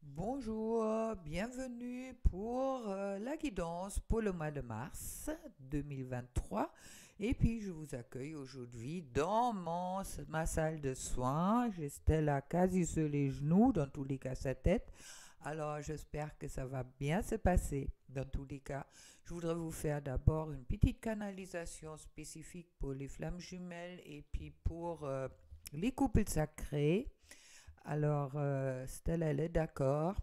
Bonjour, bienvenue pour la guidance pour le mois de mars 2023. Et puis je vous accueille aujourd'hui dans ma salle de soins. J'ai Stella quasi sur les genoux, dans tous les cas sa tête. Alors j'espère que ça va bien se passer. Dans tous les cas, je voudrais vous faire d'abord une petite canalisation spécifique pour les flammes jumelles et puis pour les couples sacrés. Alors, Stella, elle est d'accord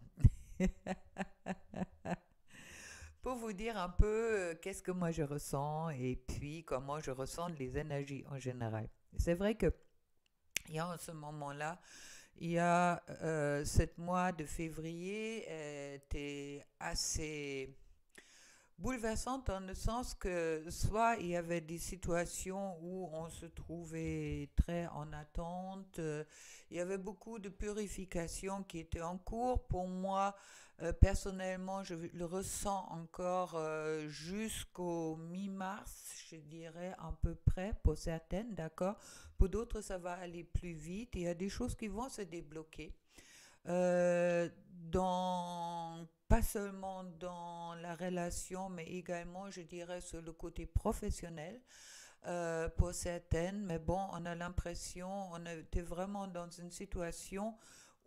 pour vous dire un peu qu'est-ce que moi je ressens et puis comment je ressens les énergies en général. C'est vrai que il y a en ce moment-là, il y a cette mois de février était assez bouleversante dans le sens que soit il y avait des situations où on se trouvait très en attente, il y avait beaucoup de purification qui était en cours. Pour moi, personnellement, je le ressens encore jusqu'au mi-mars, je dirais à peu près pour certaines, d'accord. Pour d'autres, ça va aller plus vite. Il y a des choses qui vont se débloquer pas seulement dans la relation, mais également, je dirais, sur le côté professionnel pour certaines. Mais bon, on a l'impression, on était vraiment dans une situation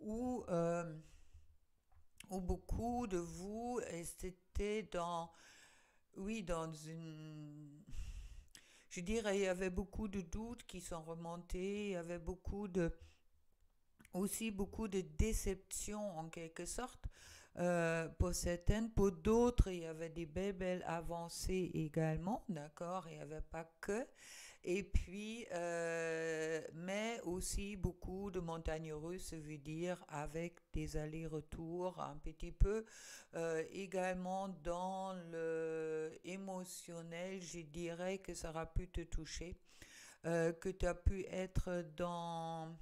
où, où beaucoup de vous étaient oui, dans une... Je dirais, il y avait beaucoup de doutes qui sont remontés, il y avait aussi beaucoup de déception en quelque sorte pour certaines. Pour d'autres, il y avait des belles avancées également, d'accord, il n'y avait pas que. Et puis, mais aussi beaucoup de montagnes russes, ça veut dire avec des allers-retours un petit peu. Également dans le émotionnel, je dirais que ça aura pu te toucher, que tu as pu être dans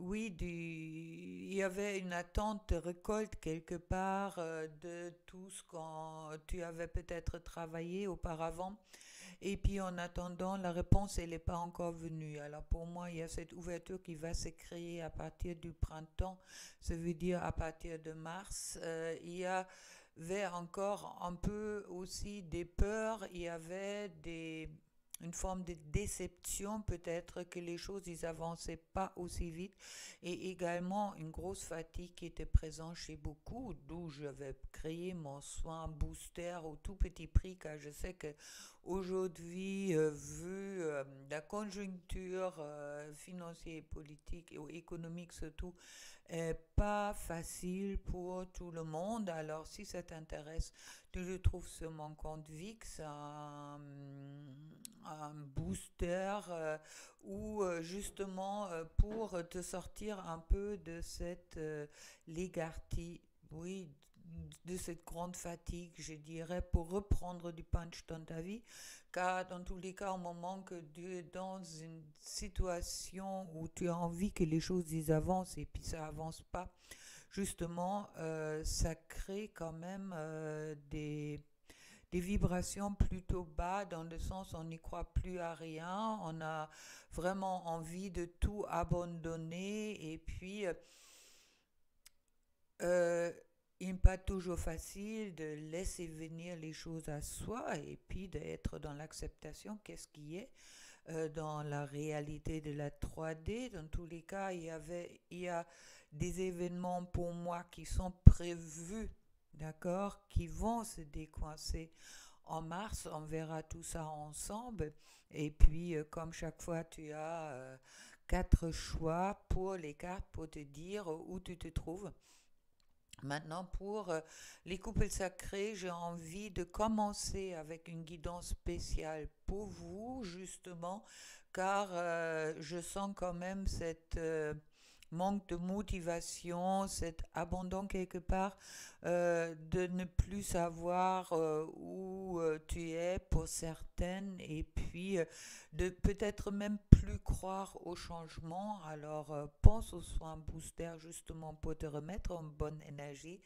oui, il y avait une attente de récolte quelque part de tout ce que tu avais peut-être travaillé auparavant. Et puis en attendant, la réponse, elle n'est pas encore venue. Alors pour moi, il y a cette ouverture qui va se créer à partir du printemps, ça veut dire à partir de mars. Il y avait encore un peu aussi des peurs, il y avait une forme de déception peut-être que les choses ils avançaient pas aussi vite et également une grosse fatigue qui était présente chez beaucoup, d'où je vais créer mon soin booster au tout petit prix car je sais que aujourd'hui, vu la conjoncture financière et politique et économique surtout, est pas facile pour tout le monde. Alors, si ça t'intéresse, tu le trouves sur mon compte VIX, un booster ou justement pour te sortir un peu de cette légartie, oui, de cette grande fatigue, je dirais, pour reprendre du punch dans ta vie. Car dans tous les cas, au moment que tu es dans une situation où tu as envie que les choses y avancent et puis ça avance pas, justement, ça crée quand même des vibrations plutôt bas dans le sens où on n'y croit plus à rien, on a vraiment envie de tout abandonner et puis euh, il n'est pas toujours facile de laisser venir les choses à soi et puis d'être dans l'acceptation, qu'est-ce qui est dans la réalité de la 3D. Dans tous les cas, il y a des événements pour moi qui sont prévus, d'accord, qui vont se décoincer en mars. On verra tout ça ensemble. Et puis, comme chaque fois, tu as quatre choix pour les cartes pour te dire où tu te trouves. Maintenant, pour les couples sacrés, j'ai envie de commencer avec une guidance spéciale pour vous, justement, car je sens quand même cette manque de motivation, cet abandon quelque part, de ne plus savoir où tu es pour certaines, et puis de peut-être même plus croire au changement. Alors pense aux soins booster justement pour te remettre en bonne énergie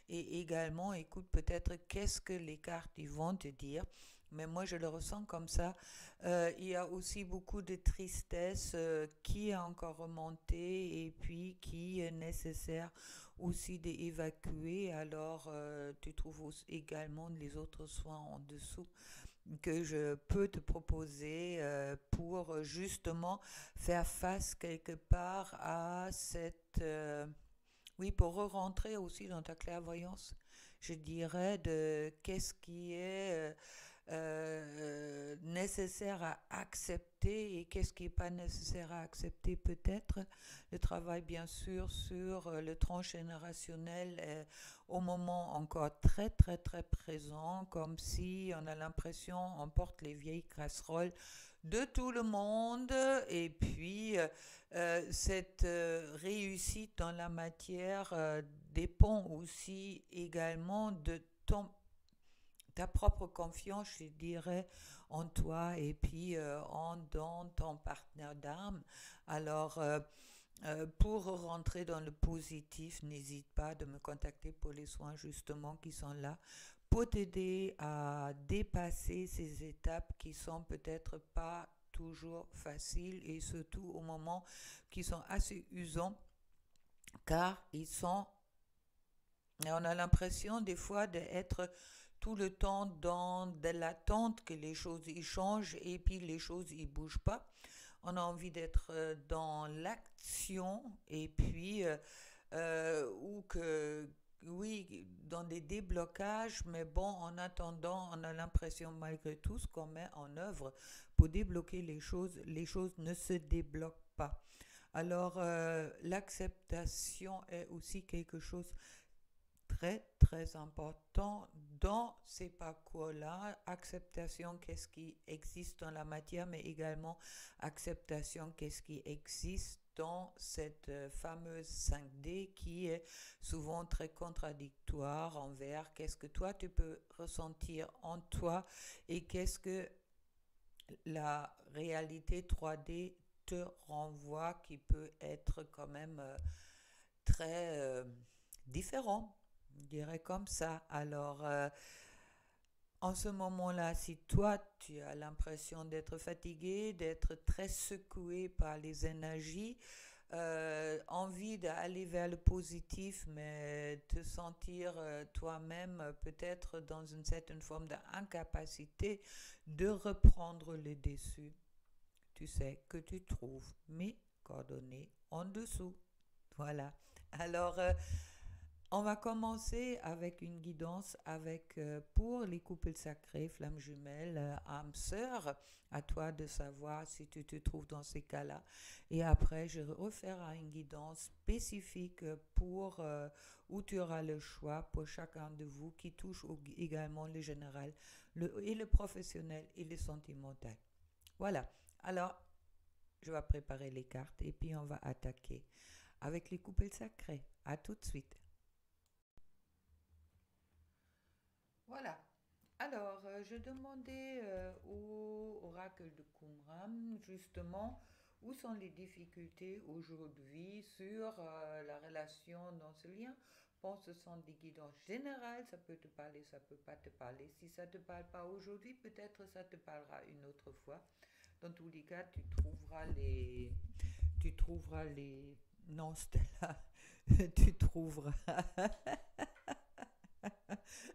et également écoute peut-être qu'est-ce que les cartes ils vont te dire. Mais moi, je le ressens comme ça. Il y a aussi beaucoup de tristesse qui est encore remontée et puis qui est nécessaire aussi d'évacuer. Alors, tu trouves également les autres soins en dessous que je peux te proposer pour justement faire face quelque part à cette... oui, pour re-rentrer aussi dans ta clairvoyance, je dirais, de qu'est-ce qui est nécessaire à accepter et qu'est-ce qui n'est pas nécessaire à accepter peut-être. Le travail bien sûr sur le transgénérationnel est au moment encore très très très présent, comme si on a l'impression on porte les vieilles casseroles de tout le monde et puis cette réussite dans la matière dépend aussi également de ta propre confiance, je dirais, en toi et puis dans ton partenaire d'armes. Alors, pour rentrer dans le positif, n'hésite pas de me contacter pour les soins justement qui sont là pour t'aider à dépasser ces étapes qui sont peut-être pas toujours faciles et surtout au moment qui sont assez usants car on a l'impression des fois d'être tout le temps dans de l'attente que les choses y changent et puis les choses y bougent pas. On a envie d'être dans l'action et puis ou que oui dans des déblocages, mais bon en attendant on a l'impression malgré tout ce qu'on met en œuvre pour débloquer les choses ne se débloquent pas. Alors l'acceptation est aussi quelque chose très très important dans ces parcours-là. Acceptation, qu'est-ce qui existe dans la matière, mais également acceptation, qu'est-ce qui existe dans cette fameuse 5D qui est souvent très contradictoire envers qu'est-ce que toi tu peux ressentir en toi et qu'est-ce que la réalité 3D te renvoie qui peut être quand même très différent, je dirais comme ça. Alors, en ce moment-là, si toi, tu as l'impression d'être fatigué, d'être très secoué par les énergies, envie d'aller vers le positif, mais te sentir toi-même peut-être dans une certaine forme d'incapacité de reprendre le dessus, tu sais que tu trouves mes coordonnées en dessous. Voilà. Alors, on va commencer avec une guidance pour les couples sacrés, flammes jumelles, âmes sœurs. À toi de savoir si tu te trouves dans ces cas-là. Et après, je referai une guidance spécifique pour où tu auras le choix pour chacun de vous qui touche également le général et le professionnel et le sentimental. Voilà. Alors, je vais préparer les cartes et puis on va attaquer avec les couples sacrés. À tout de suite. Voilà. Alors, je demandais au oracle de Qumran justement où sont les difficultés aujourd'hui sur la relation dans ce lien. Bon, ce sont des guidances générales, ça peut te parler, ça peut pas te parler. Si ça te parle pas aujourd'hui, peut-être ça te parlera une autre fois. Dans tous les cas, non, Stella, tu trouveras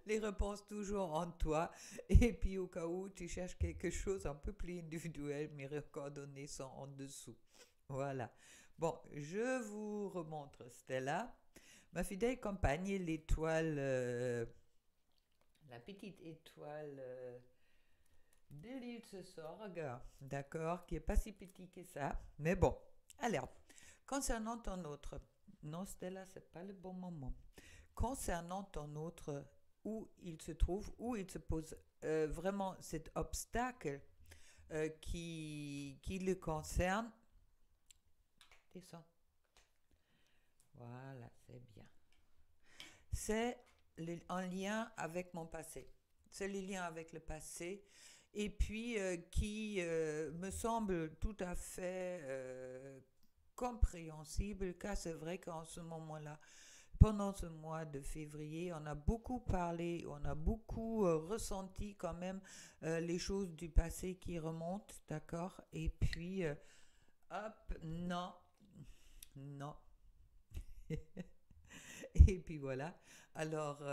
les réponses toujours en toi. Et puis au cas où tu cherches quelque chose un peu plus individuel, mes coordonnées sont en dessous. Voilà. Bon, je vous remontre Stella, ma fidèle compagne, l'étoile, la petite étoile de l'île de Sorgue, d'accord, qui est pas si petit que ça, mais bon. Alors, concernant ton autre, non Stella, c'est pas le bon moment. Concernant ton autre, où il se trouve, où il se pose vraiment cet obstacle qui le concerne, descends. Voilà, c'est bien. C'est en lien avec mon passé. C'est le lien avec le passé et puis qui me semble tout à fait compréhensible car c'est vrai qu'en ce moment-là, pendant ce mois de février, on a beaucoup parlé, on a beaucoup ressenti quand même les choses du passé qui remontent, d'accord? Et puis, hop, non, non. Et puis voilà. Alors,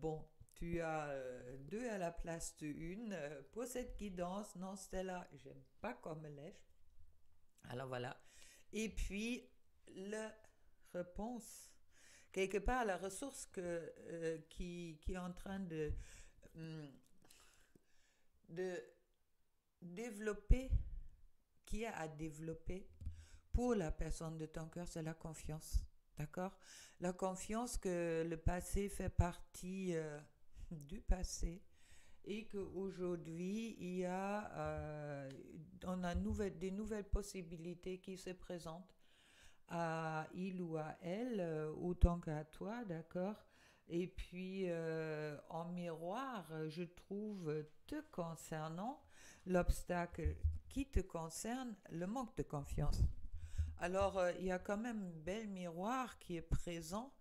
bon, tu as deux à la place de une. Pour cette guidance, non, Stella, j'aime pas qu'on me lèche. Alors voilà. Et puis, la réponse, quelque part, la ressource qui est en train hum, de développer, qui a à développer pour la personne de ton cœur, c'est la confiance. D'accord? La confiance que le passé fait partie du passé et qu'aujourd'hui, on a des nouvelles possibilités qui se présentent à il ou à elle, autant qu'à toi, d'accord? Et puis, en miroir, je trouve, te concernant, l'obstacle qui te concerne, le manque de confiance. Alors, il y a quand même un bel miroir qui est présent,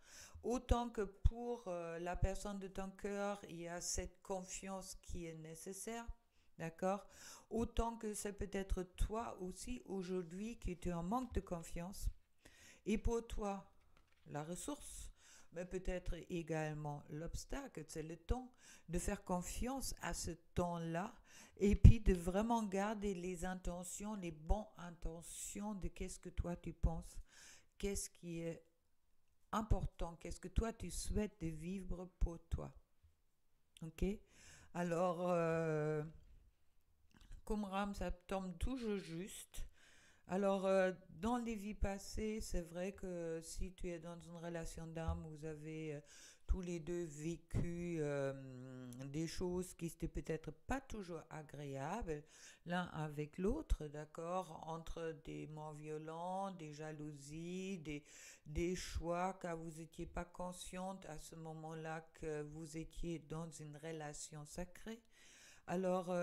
autant que pour la personne de ton cœur, il y a cette confiance qui est nécessaire, d'accord? Autant que c'est peut-être toi aussi aujourd'hui qui tu en manque de confiance. Et pour toi, la ressource, mais peut-être également l'obstacle, c'est le temps de faire confiance à ce temps-là et puis de vraiment garder les intentions, les bonnes intentions de qu'est-ce que toi tu penses, qu'est-ce qui est important, qu'est-ce que toi tu souhaites de vivre pour toi. Ok? Alors, comme Ram, ça tombe toujours juste. Alors, dans les vies passées, c'est vrai que si tu es dans une relation d'âme, vous avez tous les deux vécu des choses qui n'étaient peut-être pas toujours agréables l'un avec l'autre, d'accord, entre des morts violents, des jalousies, des choix, car vous n'étiez pas consciente à ce moment-là que vous étiez dans une relation sacrée. Alors,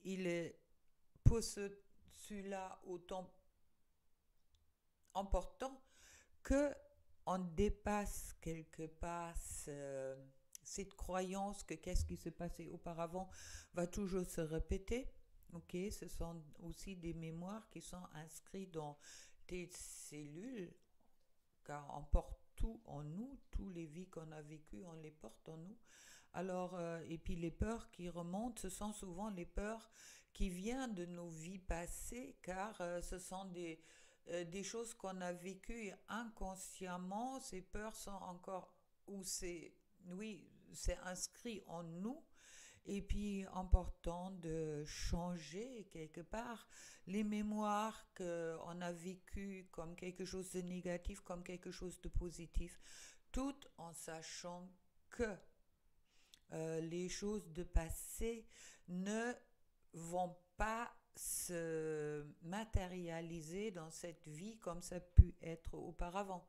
il est pour celui-là autant important que on dépasse quelque part cette croyance que qu'est-ce qui s'est passé auparavant va toujours se répéter. Ok, ce sont aussi des mémoires qui sont inscrites dans tes cellules, car on porte tout en nous, tous les vies qu'on a vécues, on les porte en nous. Alors, et puis les peurs qui remontent, ce sont souvent les peurs qui viennent de nos vies passées, car ce sont des choses qu'on a vécues inconsciemment. Ces peurs sont encore, ou c'est, oui, c'est inscrit en nous. Et puis, important de changer quelque part les mémoires qu'on a vécues comme quelque chose de négatif, comme quelque chose de positif, tout en sachant que les choses de passé ne vont pas se matérialiser dans cette vie comme ça a pu être auparavant.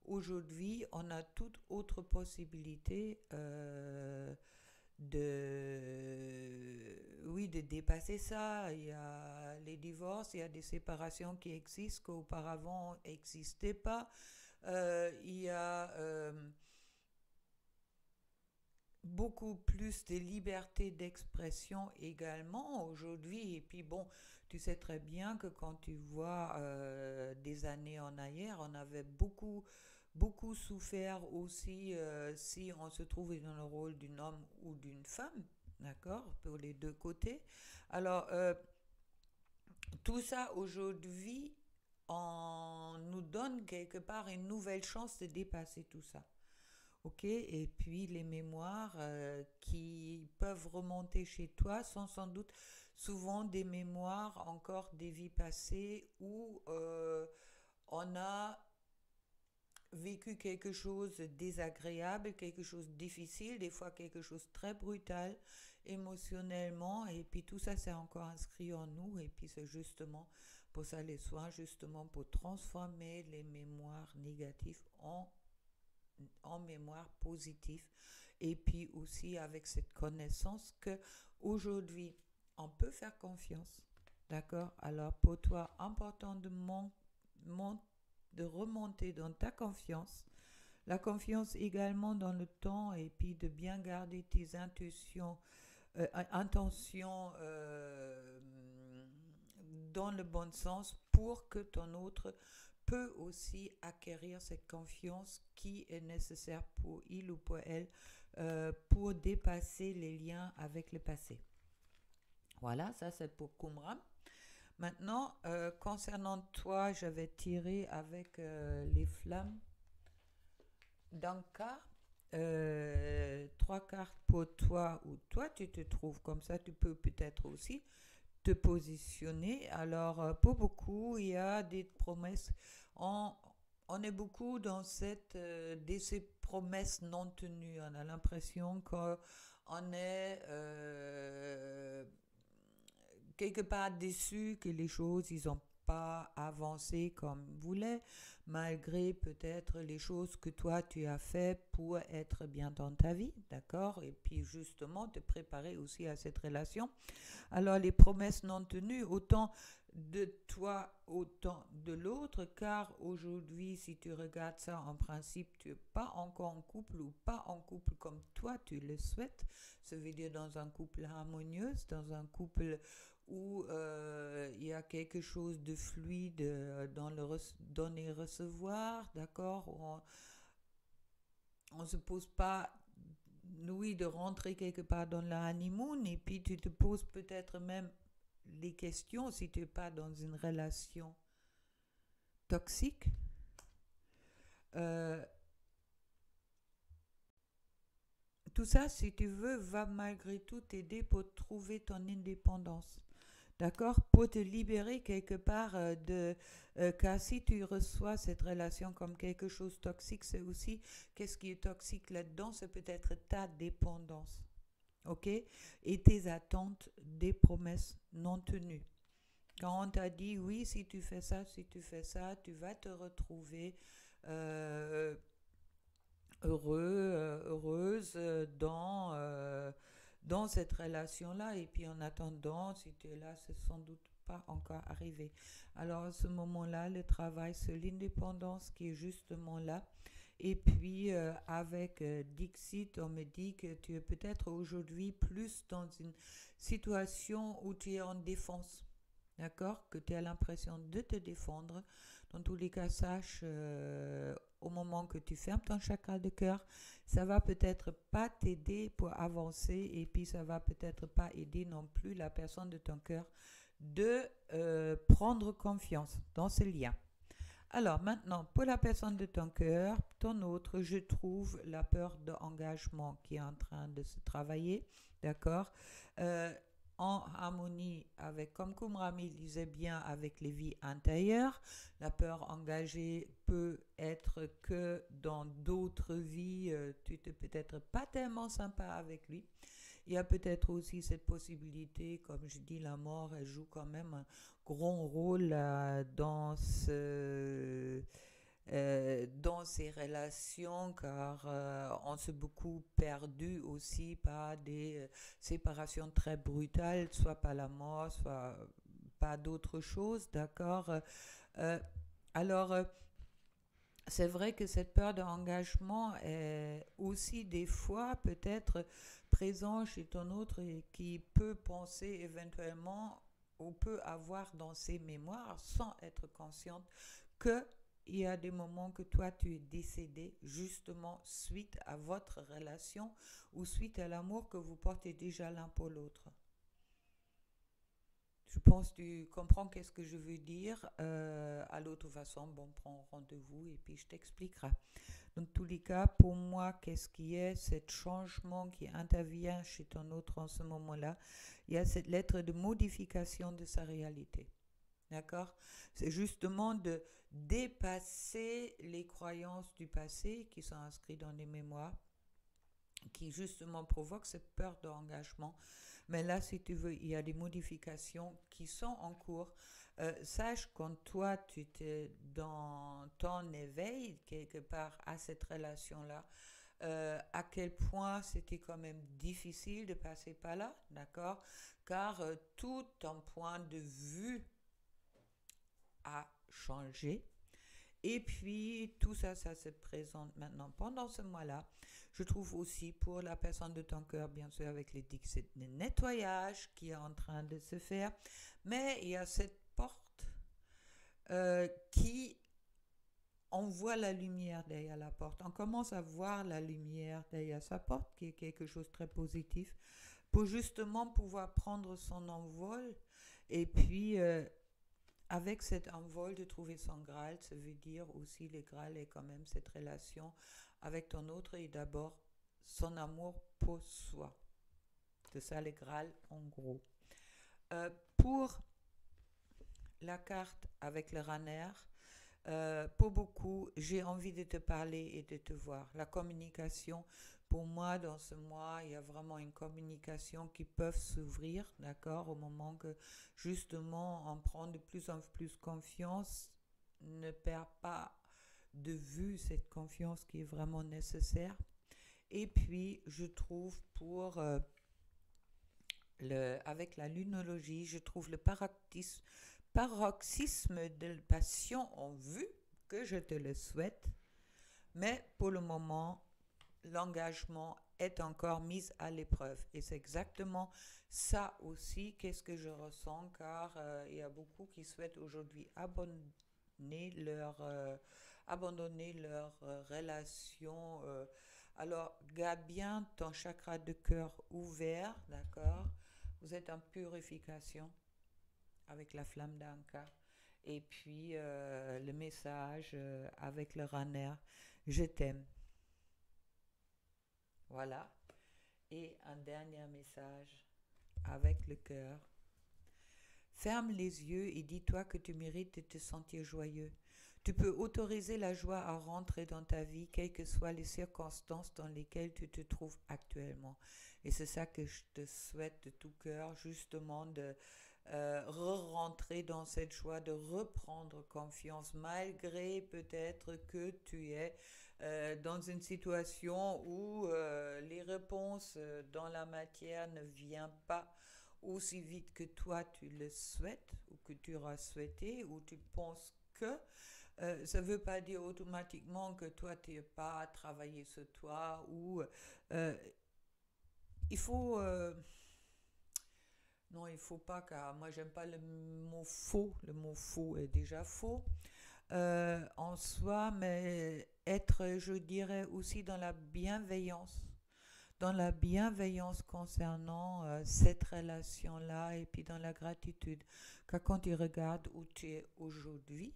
Aujourd'hui, on a toute autre possibilité oui, de dépasser ça. Il y a les divorces, il y a des séparations qui existent qu'auparavant n'existaient pas. Il y a beaucoup plus de liberté d'expression également aujourd'hui. Et puis bon, tu sais très bien que quand tu vois des années en arrière, on avait beaucoup souffert aussi si on se trouvait dans le rôle d'un homme ou d'une femme, d'accord, pour les deux côtés. Alors, tout ça aujourd'hui, on nous donne quelque part une nouvelle chance de dépasser tout ça. Ok, et puis les mémoires qui peuvent remonter chez toi sont sans doute souvent des mémoires encore des vies passées où on a vécu quelque chose de désagréable, quelque chose de difficile, des fois quelque chose de très brutal émotionnellement, et puis tout ça c'est encore inscrit en nous, et puis c'est justement pour ça les soins, justement pour transformer les mémoires négatives en mémoire positive, et puis aussi avec cette connaissance que aujourd'hui on peut faire confiance, d'accord? Alors pour toi, important de remonter dans ta confiance, la confiance également dans le temps, et puis de bien garder tes intentions dans le bon sens pour que ton autre peut aussi acquérir cette confiance qui est nécessaire pour il ou pour elle pour dépasser les liens avec le passé. Voilà, ça c'est pour Qumran. Maintenant, concernant toi, j'avais tiré avec les flammes d'Anka. Trois cartes pour toi où toi tu te trouves, comme ça tu peux peut-être aussi te positionner. Alors pour beaucoup il y a des promesses, on, on est beaucoup dans ces promesses non tenues, on a l'impression qu'on est quelque part déçu que les choses ils ont pas avancé comme voulait, malgré peut-être les choses que toi tu as fait pour être bien dans ta vie, d'accord, et puis justement te préparer aussi à cette relation. Alors les promesses non tenues, autant de toi, autant de l'autre, car aujourd'hui, si tu regardes ça, en principe, tu n'es pas encore en couple ou pas en couple comme toi tu le souhaites. Ça veut dire dans un couple harmonieux, dans un couple où il y a quelque chose de fluide dans le donner et recevoir, d'accord, on se pose pas, oui, de rentrer quelque part dans la honeymoon, et puis tu te poses peut-être même les questions si tu n'es pas dans une relation toxique. Euh, Tout ça, si tu veux, va malgré tout t'aider pour trouver ton indépendance. D'accord? Pour te libérer quelque part car si tu reçois cette relation comme quelque chose de toxique, c'est aussi, qu'est-ce qui est toxique là-dedans? C'est peut-être ta dépendance. OK? Et tes attentes des promesses non tenues. Quand on t'a dit, oui, si tu fais ça, si tu fais ça, tu vas te retrouver euh, heureuse dans cette relation-là. Et puis en attendant, si tu es là, c'est sans doute pas encore arrivé. Alors à ce moment-là, le travail sur l'indépendance qui est justement là. Et puis avec Dixit, on me dit que tu es peut-être aujourd'hui plus dans une situation où tu es en défense. D'accord? Que tu as l'impression de te défendre. Dans tous les cas, sache au moment que tu fermes ton chakra de cœur, ça va peut-être pas t'aider pour avancer et puis ça va peut-être pas aider non plus la personne de ton cœur de prendre confiance dans ce lien. Alors maintenant, pour la personne de ton cœur, ton autre, je trouve la peur d'engagement qui est en train de se travailler, d'accord, en harmonie avec, comme Kumrami disait bien, avec les vies intérieures. La peur engagée peut être que dans d'autres vies, tu n'étais peut-être pas tellement sympa avec lui. Il y a peut-être aussi cette possibilité, comme je dis, la mort, elle joue quand même un grand rôle dans ces relations, car on s'est beaucoup perdu aussi par des séparations très brutales, soit par la mort, soit pas d'autre chose, d'accord. Euh, alors, c'est vrai que cette peur d'engagement est aussi des fois peut-être présent chez ton autre et qui peut penser éventuellement ou peut avoir dans ses mémoires sans être consciente que il y a des moments que toi tu es décédé justement suite à votre relation ou suite à l'amour que vous portez déjà l'un pour l'autre. Je pense que tu comprends qu'est-ce que je veux dire. À l'autre façon, bon, prends rendez-vous et puis je t'expliquerai. Dans tous les cas, pour moi, qu'est-ce qui est ce changement qui intervient chez ton autre en ce moment-là? Il y a cette lettre de modification de sa réalité. D'accord? C'est justement de dépasser les croyances du passé qui sont inscrites dans les mémoires, qui justement provoquent cette peur d'engagement. Mais là, si tu veux, il y a des modifications qui sont en cours. Sache quand toi, tu étais dans ton éveil, quelque part, à cette relation-là, à quel point c'était quand même difficile de passer par là, d'accord? Car tout ton point de vue a changé. Et puis, tout ça, ça se présente maintenant pendant ce mois-là. Je trouve aussi pour la personne de ton cœur, bien sûr, avec les dixits de nettoyage qui est en train de se faire. Mais il y a cette porte qui on voit la lumière derrière la porte. On commence à voir la lumière derrière sa porte, qui est quelque chose de très positif, pour justement pouvoir prendre son envol. Et puis, avec cet envol de trouver son Graal, ça veut dire aussi le Graal est quand même cette relation avec ton autre et d'abord son amour pour soi. C'est ça le Graal en gros. Pour la carte avec le runner, pour beaucoup, j'ai envie de te parler et de te voir. La communication, pour moi, dans ce mois, il y a vraiment une communication qui peut s'ouvrir, d'accord, au moment que justement on prend de plus en plus confiance, ne perd pas de vue cette confiance qui est vraiment nécessaire. Et puis, je trouve avec la lunologie, je trouve le paroxysme de passion en vue, que je te le souhaite, mais pour le moment, l'engagement est encore mis à l'épreuve. Et c'est exactement ça aussi qu'est-ce que je ressens, car il y a beaucoup qui souhaitent aujourd'hui abandonner leur relation. Alors, garde bien ton chakra de cœur ouvert, d'accord? Vous êtes en purification avec la flamme d'Anka. Et puis le message avec le runner, je t'aime. Voilà. Et un dernier message avec le cœur. Ferme les yeux et dis-toi que tu mérites de te sentir joyeux. Tu peux autoriser la joie à rentrer dans ta vie, quelles que soient les circonstances dans lesquelles tu te trouves actuellement. Et c'est ça que je te souhaite de tout cœur, justement, de re-rentrer dans cette joie, de reprendre confiance, malgré peut-être que tu es dans une situation où les réponses dans la matière ne viennent pas aussi vite que toi tu le souhaites ou que tu auras souhaité ou tu penses que ça ne veut pas dire automatiquement que toi tu n'es pas travaillé sur toi ou euh, il faut non il faut pas, car moi j'aime pas le mot faux, le mot faux est déjà faux en soi, mais être, je dirais, aussi dans la bienveillance concernant cette relation-là et puis dans la gratitude. Car quand tu regardes où tu es aujourd'hui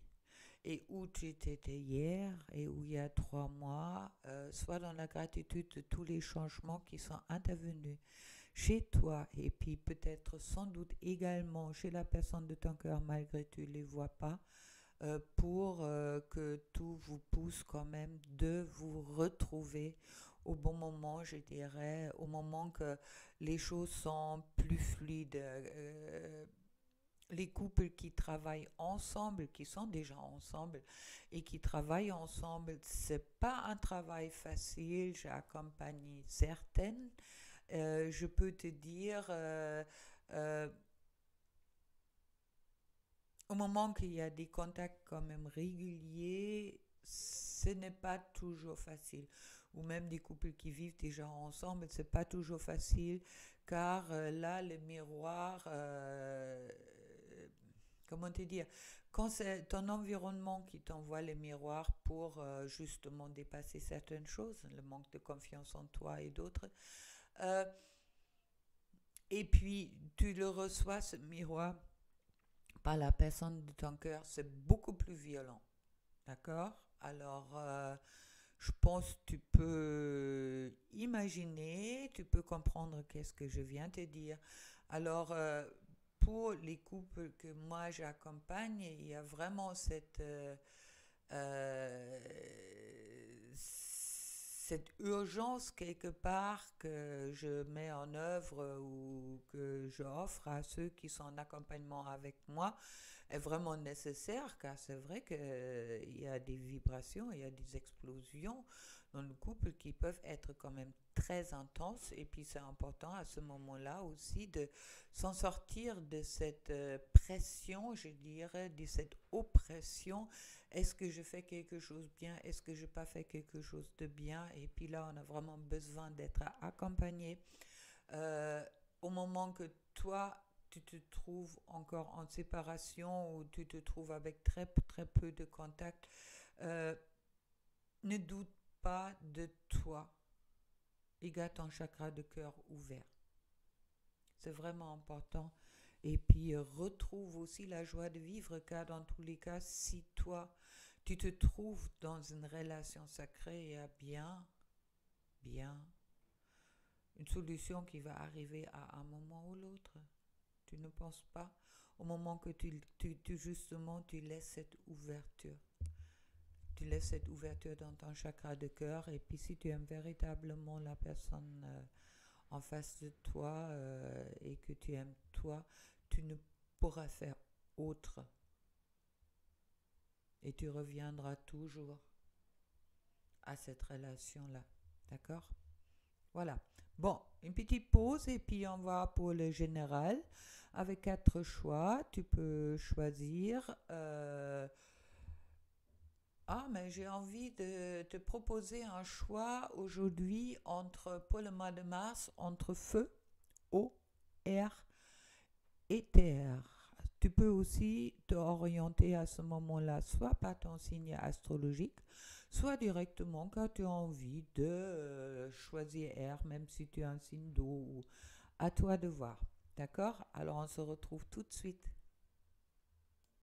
et où tu étais hier et où il y a 3 mois, sois dans la gratitude de tous les changements qui sont intervenus chez toi et puis peut-être sans doute également chez la personne de ton cœur malgré que tu ne les vois pas, pour que tout vous pousse quand même de vous retrouver au bon moment, je dirais, au moment que les choses sont plus fluides. Les couples qui travaillent ensemble, qui sont déjà ensemble et qui travaillent ensemble, c'est pas un travail facile. J'ai accompagné certaines. Je peux te dire, euh, au moment qu'il y a des contacts quand même réguliers, ce n'est pas toujours facile. Ou même des couples qui vivent déjà ensemble, c'est pas toujours facile, car là, le miroir, comment te dire, quand c'est ton environnement qui t'envoie le miroir pour justement dépasser certaines choses, le manque de confiance en toi et d'autres, euh, et puis tu le reçois, ce miroir, par la personne de ton cœur, c'est beaucoup plus violent. D'accord? Alors, je pense que tu peux imaginer, tu peux comprendre qu'est-ce que je viens de te dire. Alors, pour les couples que moi j'accompagne, il y a vraiment euh, cette urgence quelque part que je mets en œuvre ou que j'offre à ceux qui sont en accompagnement avec moi est vraiment nécessaire, car c'est vrai qu'il y a des vibrations, il y a des explosions dans le couple qui peuvent être quand même très intenses, et puis c'est important à ce moment-là aussi de s'en sortir de cette pression, je dirais, de cette oppression. Est-ce que je fais quelque chose de bien? Est-ce que je n'ai pas fait quelque chose de bien? Et puis là, on a vraiment besoin d'être accompagné. Euh, Au moment que toi, tu te trouves encore en séparation ou tu te trouves avec très, très peu de contact, Euh, ne doute pas de toi et garde ton chakra de cœur ouvert. C'est vraiment important. Et puis retrouve aussi la joie de vivre, car dans tous les cas, si toi, tu te trouves dans une relation sacrée, il y a bien, une solution qui va arriver à un moment ou l'autre. Tu ne penses pas au moment que justement tu laisses cette ouverture. Tu laisses cette ouverture dans ton chakra de cœur, et puis si tu aimes véritablement la personne en face de toi et que tu aimes toi, tu ne pourras faire autre et tu reviendras toujours à cette relation-là. D'accord? Voilà. Bon, une petite pause et puis on va pour le général. Avec 4 choix, tu peux choisir. Mais j'ai envie de te proposer un choix aujourd'hui pour le mois de mars, entre feu, eau, air et terre. Tu peux aussi t'orienter à ce moment-là, soit par ton signe astrologique, soit directement quand tu as envie de choisir air, même si tu as un signe d'eau. À toi de voir. D'accord? Alors on se retrouve tout de suite.